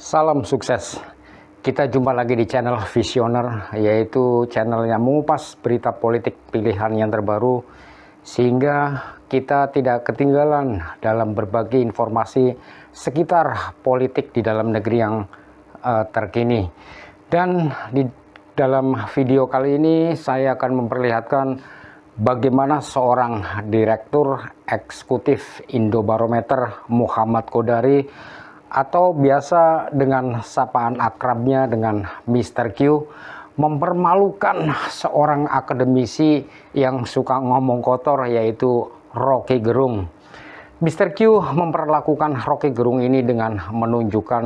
Salam sukses. Kita jumpa lagi di channel Visioner, yaitu channel yang mengupas berita politik pilihan yang terbaru sehingga kita tidak ketinggalan dalam berbagi informasi sekitar politik di dalam negeri yang terkini. Dan di dalam video kali ini saya akan memperlihatkan bagaimana seorang Direktur Eksekutif Indobarometer Muhammad Kodari, atau biasa dengan sapaan akrabnya dengan Mr. Q, mempermalukan seorang akademisi yang suka ngomong kotor, yaitu Rocky Gerung. Mr. Q memperlakukan Rocky Gerung ini dengan menunjukkan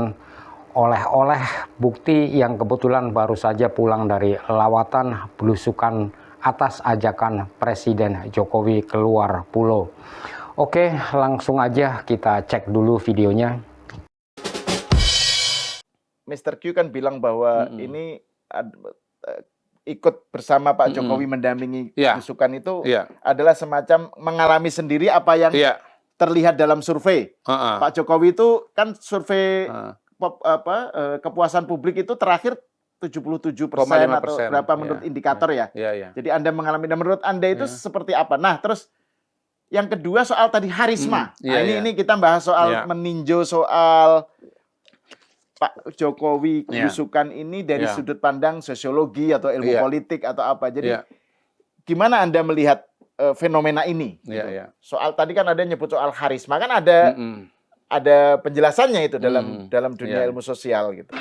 oleh-oleh bukti yang kebetulan baru saja pulang dari lawatan belusukan atas ajakan Presiden Jokowi keluar pulau. Oke, langsung aja kita cek dulu videonya. Mr. Q kan bilang bahwa ini ikut bersama Pak Jokowi mendampingi belusukan itu adalah semacam mengalami sendiri apa yang terlihat dalam survei. Pak Jokowi itu kan survei kepuasan publik itu terakhir 77% atau berapa menurut indikator ya. Jadi Anda mengalami, dan menurut Anda itu seperti apa? Nah, terus yang kedua soal tadi harisma. Ini kita bahas soal meninjau soal Pak Jokowi belusukan ini dari sudut pandang sosiologi atau ilmu politik atau apa. Jadi gimana Anda melihat fenomena ini? Soal tadi kan ada nyebut soal harisma, kan ada penjelasannya itu dalam dunia ilmu sosial gitu.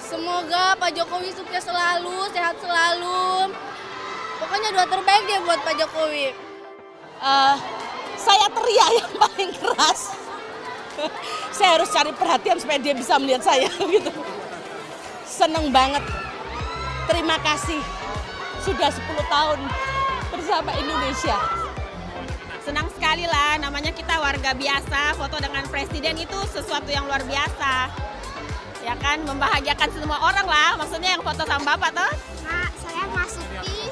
Semoga Pak Jokowi sukses selalu, sehat selalu. Pokoknya doa terbaik deh buat Pak Jokowi. Saya teriak yang paling keras. Saya harus cari perhatian supaya dia bisa melihat saya gitu. Seneng banget. Terima kasih. Sudah 10 tahun bersama Indonesia. Senang sekali lah, namanya kita warga biasa, foto dengan presiden itu sesuatu yang luar biasa. Ya kan, membahagiakan semua orang lah, maksudnya yang foto sama Bapak toh. Nah, saya Masuki.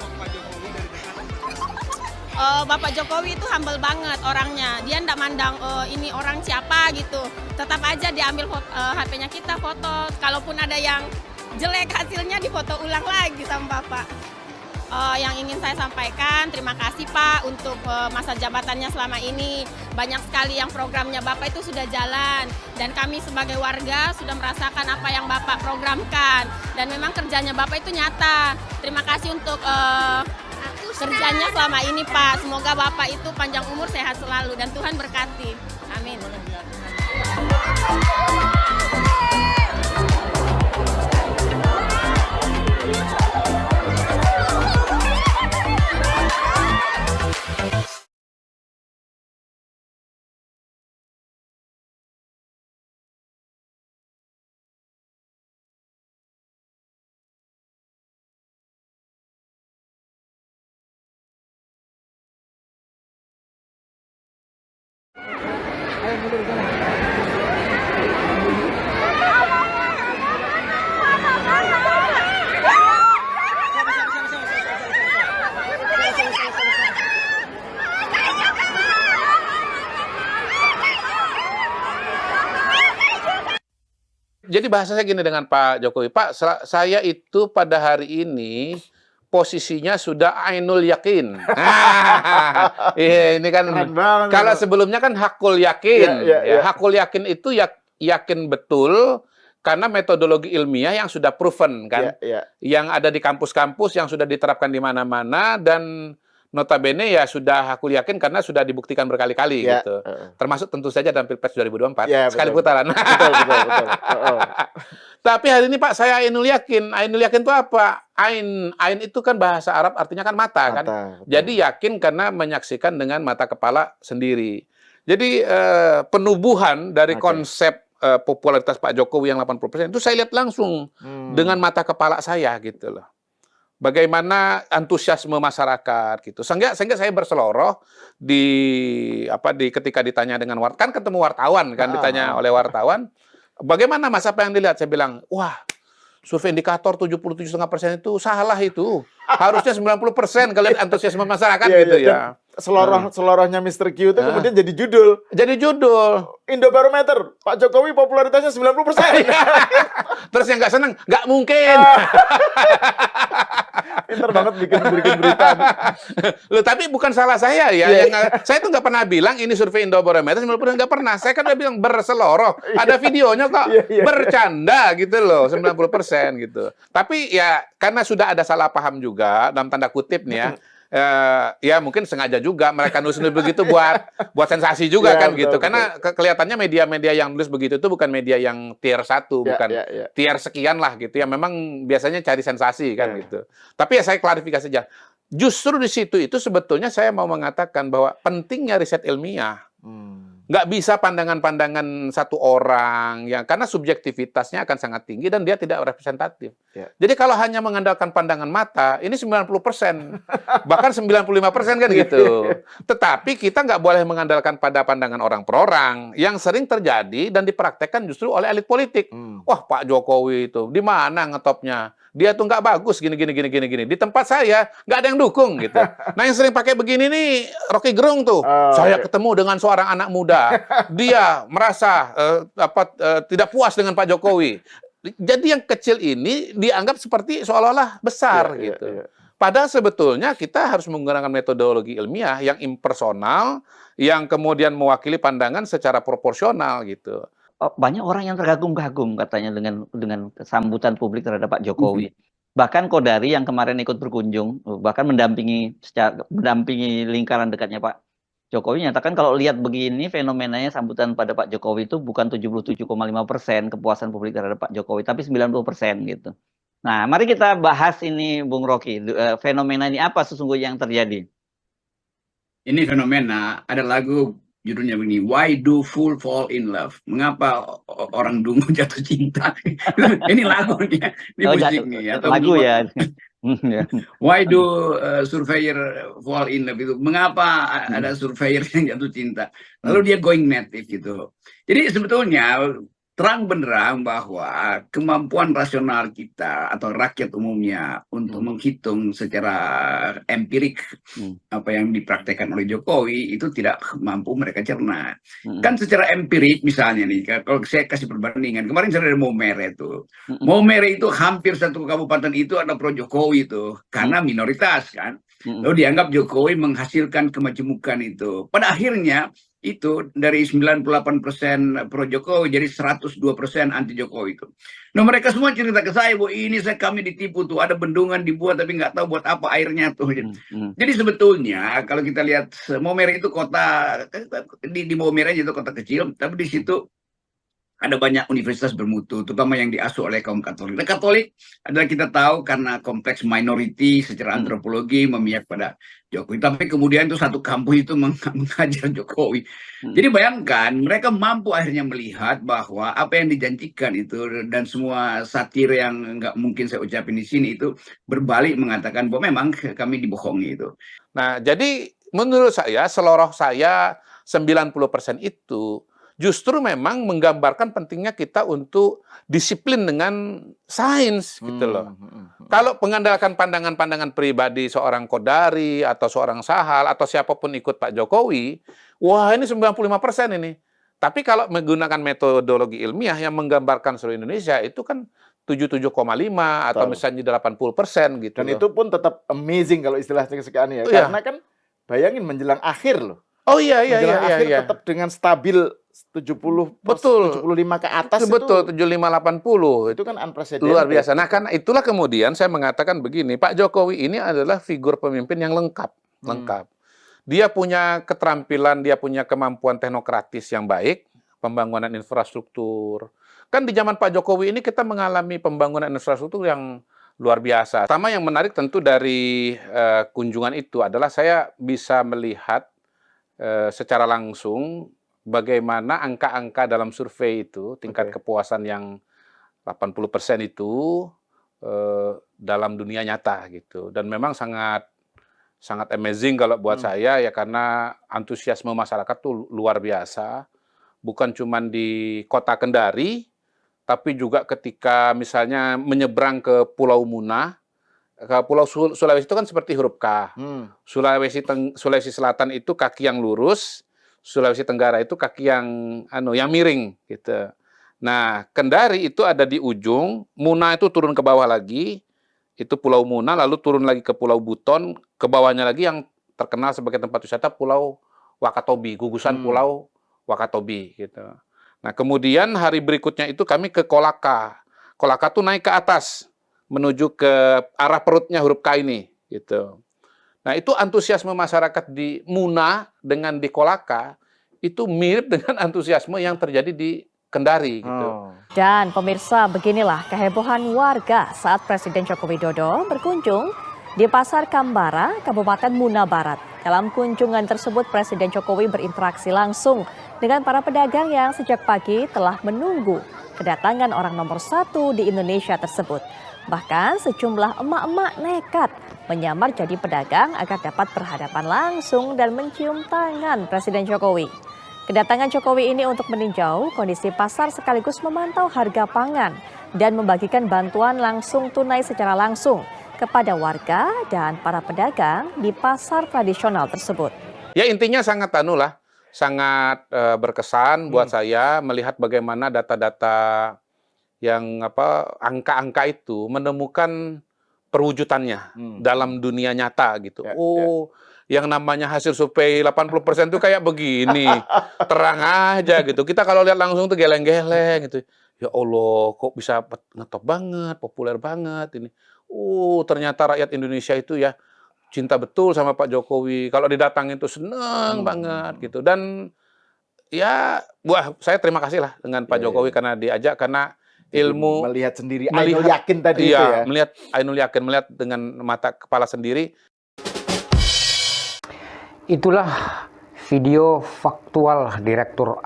Bapak Jokowi itu humble banget orangnya, dia ndak mandang ini orang siapa gitu. Tetap aja diambil HP-nya kita foto, kalaupun ada yang jelek hasilnya difoto ulang lagi sama Bapak. Yang ingin saya sampaikan, terima kasih Pak untuk masa jabatannya selama ini. Banyak sekali yang programnya Bapak itu sudah jalan. Dan kami sebagai warga sudah merasakan apa yang Bapak programkan. Dan memang kerjanya Bapak itu nyata. Terima kasih untuk kerjanya selama ini Pak. Semoga Bapak itu panjang umur, sehat selalu. Dan Tuhan berkati. Amin. Jadi bahasa saya gini dengan Pak Jokowi, Pak, saya itu pada hari ini posisinya sudah ainul yakin. Ini kan kalau sebelumnya kan hakul yakin. Hakul yakin itu yakin betul karena metodologi ilmiah yang sudah proven kan, yang ada di kampus-kampus, yang sudah diterapkan di mana-mana, dan notabene ya sudah aku yakin karena sudah dibuktikan berkali-kali gitu. Termasuk tentu saja dalam Pilpres 2024 sekali putaran. Betul. Tapi hari ini Pak, saya ainul yakin. Ainul yakin itu apa? Ain itu kan bahasa Arab artinya kan mata kan. Jadi yakin karena menyaksikan dengan mata kepala sendiri. Jadi penubuhan dari konsep popularitas Pak Jokowi yang 80% itu saya lihat langsung dengan mata kepala saya gitu loh. Bagaimana antusiasme masyarakat gitu. Sehingga saya berseloroh ketika ditanya dengan wartawan, kan ketemu wartawan kan, ditanya oleh wartawan, bagaimana Mas, apa yang dilihat? Saya bilang, wah, survei indikator 77,5% itu salah itu. Harusnya 90% kalau lihat antusiasme masyarakat gitu ya. Selorohnya Mr. Q itu kemudian jadi judul. Jadi judul. Indobarometer, Pak Jokowi popularitasnya 90%. Terus yang nggak seneng, nggak mungkin. Pinter banget bikin berita. Loh, tapi bukan salah saya ya. Saya tuh nggak pernah bilang ini survei Indobarometer 90%, nggak pernah. Saya kan udah bilang berseloroh. Ada videonya kok. Bercanda gitu loh, 90% gitu. Tapi ya karena sudah ada salah paham juga dalam tanda kutip nih ya. Ya mungkin sengaja juga mereka nulis begitu buat sensasi juga kan gitu. Karena kelihatannya media-media yang nulis begitu itu bukan media yang tier 1, bukan tier sekian lah gitu ya. Memang biasanya cari sensasi kan gitu. Tapi ya saya klarifikasi saja. Justru di situ itu sebetulnya saya mau mengatakan bahwa pentingnya riset ilmiah. Nggak bisa pandangan-pandangan satu orang ya, karena subjektivitasnya akan sangat tinggi dan dia tidak representatif. Jadi kalau hanya mengandalkan pandangan mata, ini 90%, bahkan 95% kan gitu. Tetapi kita nggak boleh mengandalkan pada pandangan orang per orang, yang sering terjadi dan dipraktekkan justru oleh elit politik. Wah, Pak Jokowi itu di mana ngetopnya? Dia tuh nggak bagus gini. Di tempat saya nggak ada yang dukung gitu. Nah yang sering pakai begini nih Rocky Gerung tuh. Saya ketemu dengan seorang anak muda. Dia merasa tidak puas dengan Pak Jokowi. Jadi yang kecil ini dianggap seperti seolah-olah besar gitu. Padahal sebetulnya kita harus menggunakan metodologi ilmiah yang impersonal, yang kemudian mewakili pandangan secara proporsional gitu. Banyak orang yang terkagum-kagum katanya dengan sambutan publik terhadap Pak Jokowi. Bahkan Kodari yang kemarin ikut berkunjung, bahkan mendampingi lingkaran dekatnya Pak Jokowi, nyatakan kalau lihat begini fenomenanya sambutan pada Pak Jokowi itu bukan 77,5% kepuasan publik terhadap Pak Jokowi, tapi 90% gitu. Nah, mari kita bahas ini, Bung Rocky. Fenomena ini apa sesungguhnya yang terjadi? Ini fenomena, ada lagu judulnya begini, Why Do Fools Fall in Love? Mengapa orang dungu jatuh cinta? Ini lagunya, ini musik nih. Atau lagu ya. Why do surveyor fall in love itu? Mengapa ada surveyor yang jatuh cinta? Lalu dia going native gitu. Jadi sebetulnya terang benderang bahwa kemampuan rasional kita atau rakyat umumnya untuk menghitung secara empirik apa yang dipraktekkan oleh Jokowi itu tidak mampu mereka cerna. Kan secara empirik misalnya nih, kalau saya kasih perbandingan, kemarin saya ada Maumere itu. Maumere itu hampir satu kabupaten itu ada pro Jokowi itu, karena minoritas kan. Lalu dianggap Jokowi menghasilkan kemajemukan itu. Pada akhirnya itu dari 98% pro Jokowi jadi 102% anti Jokowi itu. Nah mereka semua cerita ke saya bahwa ini kami ditipu tuh, ada bendungan dibuat tapi nggak tahu buat apa airnya tuh. Jadi sebetulnya kalau kita lihat Maumere itu kota di Maumere itu kota kecil, tapi di situ ada banyak universitas bermutu, terutama yang diasuh oleh kaum Katolik. Nah, Katolik adalah kita tahu karena kompleks minority secara antropologi memihak pada Jokowi. Tapi kemudian itu satu kampus itu mengajar Jokowi. Jadi bayangkan mereka mampu akhirnya melihat bahwa apa yang dijanjikan itu dan semua satir yang nggak mungkin saya ucapin di sini itu berbalik mengatakan bahwa memang kami dibohongi itu. Nah, jadi menurut saya, seloroh saya 90% itu justru memang menggambarkan pentingnya kita untuk disiplin dengan sains gitu loh. Kalau mengandalkan pandangan-pandangan pribadi seorang Kodari atau seorang Sahal atau siapapun ikut Pak Jokowi, wah ini 95% ini. Tapi kalau menggunakan metodologi ilmiah yang menggambarkan seluruh Indonesia itu kan 77,5 atau misalnya 80% gitu. Dan itu pun tetap amazing kalau istilah sekarang ya. Karena kan bayangin menjelang akhir loh. Oh iya. Tetap dengan stabil 70, betul. 75 ke atas. Betul, 75-80. Itu kan unprecedented. Luar biasa. Nah, kan itulah kemudian saya mengatakan begini, Pak Jokowi ini adalah figur pemimpin yang lengkap. Dia punya keterampilan, dia punya kemampuan teknokratis yang baik, pembangunan infrastruktur. Kan di zaman Pak Jokowi ini kita mengalami pembangunan infrastruktur yang luar biasa. Pertama yang menarik tentu dari kunjungan itu adalah saya bisa melihat secara langsung bagaimana angka-angka dalam survei itu, tingkat kepuasan yang 80% itu dalam dunia nyata gitu. Dan memang sangat amazing kalau buat saya ya, karena antusiasme masyarakat tuh luar biasa. Bukan cuma di kota Kendari, tapi juga ketika misalnya menyeberang ke Pulau Muna, ke Pulau Sulawesi itu kan seperti huruf K. Sulawesi Selatan itu kaki yang lurus, Sulawesi Tenggara itu kaki yang miring gitu. Nah, Kendari itu ada di ujung, Muna itu turun ke bawah lagi, itu Pulau Muna, lalu turun lagi ke Pulau Buton, ke bawahnya lagi yang terkenal sebagai tempat wisata Pulau Wakatobi, gugusan Pulau Wakatobi gitu. Nah, kemudian hari berikutnya itu kami ke Kolaka. Kolaka tuh naik ke atas menuju ke arah perutnya huruf K ini gitu. Nah, itu antusiasme masyarakat di Muna dengan di Kolaka itu mirip dengan antusiasme yang terjadi di Kendari gitu. Dan pemirsa, beginilah kehebohan warga saat Presiden Joko Widodo berkunjung di Pasar Kambara, Kabupaten Muna Barat. Dalam kunjungan tersebut, Presiden Jokowi berinteraksi langsung dengan para pedagang yang sejak pagi telah menunggu kedatangan orang nomor 1 di Indonesia tersebut. Bahkan sejumlah emak-emak nekat menyamar jadi pedagang agar dapat berhadapan langsung dan mencium tangan Presiden Jokowi. Kedatangan Jokowi ini untuk meninjau kondisi pasar sekaligus memantau harga pangan dan membagikan bantuan langsung tunai secara langsung kepada warga dan para pedagang di pasar tradisional tersebut. Ya intinya sangat sangat berkesan buat saya melihat bagaimana data-data yang angka-angka itu menemukan perwujudannya dalam dunia nyata gitu. Yang namanya hasil survei 80% itu kayak begini, terang aja gitu. Kita kalau lihat langsung tuh geleng-geleng gitu. Ya Allah, kok bisa ngetop banget, populer banget ini. Ternyata rakyat Indonesia itu ya cinta betul sama Pak Jokowi. Kalau didatangin tuh seneng banget gitu. Dan ya, saya terima kasih lah dengan Pak Jokowi karena diajak, karena ilmu melihat sendiri, Ainul yakin tadi itu ya. Melihat Ainul yakin, melihat dengan mata kepala sendiri. Itulah video faktual Direktur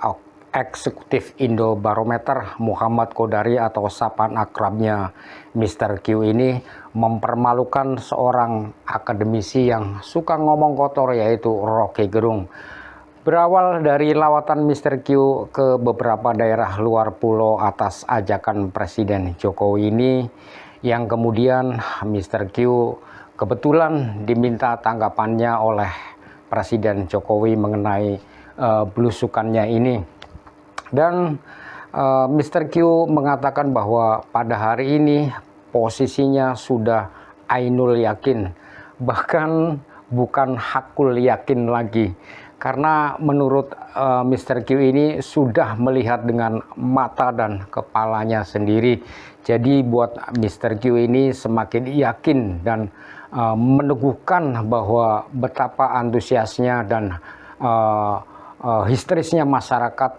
Eksekutif Indobarometer Muhammad Kodari atau sapaan akrabnya Mr. Q ini mempermalukan seorang akademisi yang suka ngomong kotor, yaitu Rocky Gerung. Berawal dari lawatan Mr. Q ke beberapa daerah luar pulau atas ajakan Presiden Jokowi ini, yang kemudian Mr. Q kebetulan diminta tanggapannya oleh Presiden Jokowi mengenai belusukannya ini. Dan Mr. Q mengatakan bahwa pada hari ini posisinya sudah ainul yakin, bahkan bukan hakul yakin lagi. Karena menurut Mr. Q ini sudah melihat dengan mata dan kepalanya sendiri. Jadi buat Mr. Q ini semakin yakin dan meneguhkan bahwa betapa antusiasnya dan histerisnya masyarakat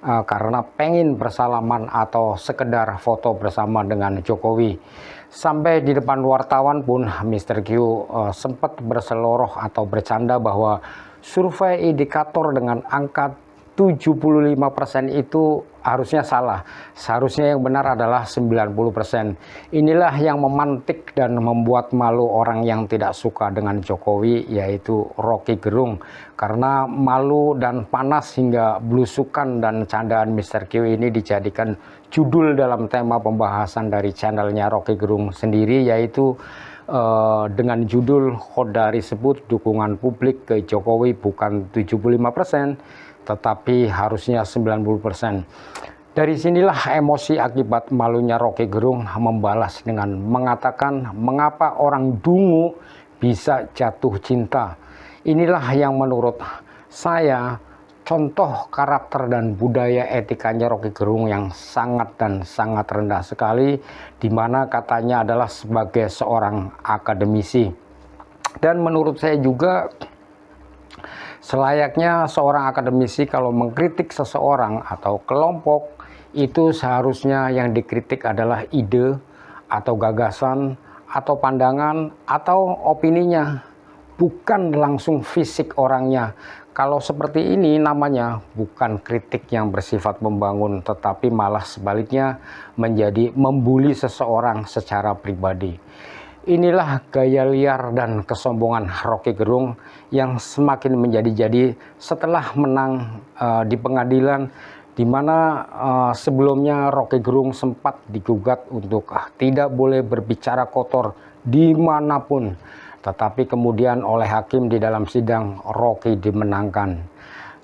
karena pengen bersalaman atau sekedar foto bersama dengan Jokowi. Sampai di depan wartawan pun Mr. Q sempat berseloroh atau bercanda bahwa survei indikator dengan angka 75% itu harusnya salah. Seharusnya yang benar adalah 90%. Inilah yang memantik dan membuat malu orang yang tidak suka dengan Jokowi, yaitu Rocky Gerung. Karena malu dan panas hingga belusukan dan candaan Mr. Q ini dijadikan judul dalam tema pembahasan dari channelnya Rocky Gerung sendiri, yaitu dengan judul Khodari sebut dukungan publik ke Jokowi bukan 75%, tetapi harusnya 90%. Dari sinilah emosi akibat malunya Rocky Gerung membalas dengan mengatakan mengapa orang dungu bisa jatuh cinta. Inilah yang menurut saya contoh karakter dan budaya etikanya Rocky Gerung yang sangat dan sangat rendah sekali, di mana katanya adalah sebagai seorang akademisi. Dan menurut saya juga selayaknya seorang akademisi kalau mengkritik seseorang atau kelompok, itu seharusnya yang dikritik adalah ide atau gagasan atau pandangan atau opininya, bukan langsung fisik orangnya. Kalau seperti ini namanya bukan kritik yang bersifat membangun, tetapi malah sebaliknya menjadi membuli seseorang secara pribadi. Inilah gaya liar dan kesombongan Rocky Gerung yang semakin menjadi-jadi setelah menang di pengadilan, di mana sebelumnya Rocky Gerung sempat digugat untuk tidak boleh berbicara kotor dimanapun. Tetapi kemudian oleh hakim di dalam sidang Rocky dimenangkan.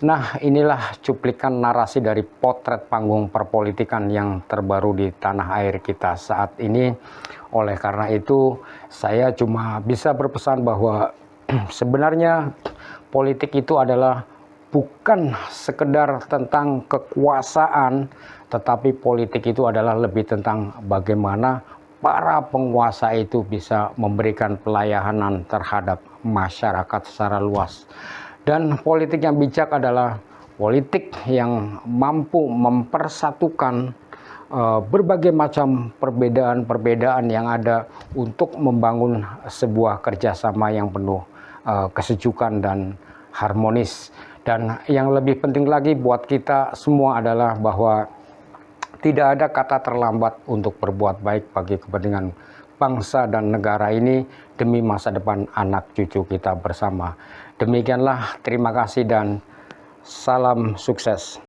Nah, inilah cuplikan narasi dari potret panggung perpolitikan yang terbaru di tanah air kita saat ini. Oleh karena itu, saya cuma bisa berpesan bahwa sebenarnya politik itu adalah bukan sekedar tentang kekuasaan, tetapi politik itu adalah lebih tentang bagaimana para penguasa itu bisa memberikan pelayanan terhadap masyarakat secara luas. Dan politik yang bijak adalah politik yang mampu mempersatukan berbagai macam perbedaan-perbedaan yang ada untuk membangun sebuah kerjasama yang penuh kesejukan dan harmonis. Dan yang lebih penting lagi buat kita semua adalah bahwa tidak ada kata terlambat untuk berbuat baik bagi kepentingan bangsa dan negara ini demi masa depan anak cucu kita bersama. Demikianlah, terima kasih dan salam sukses.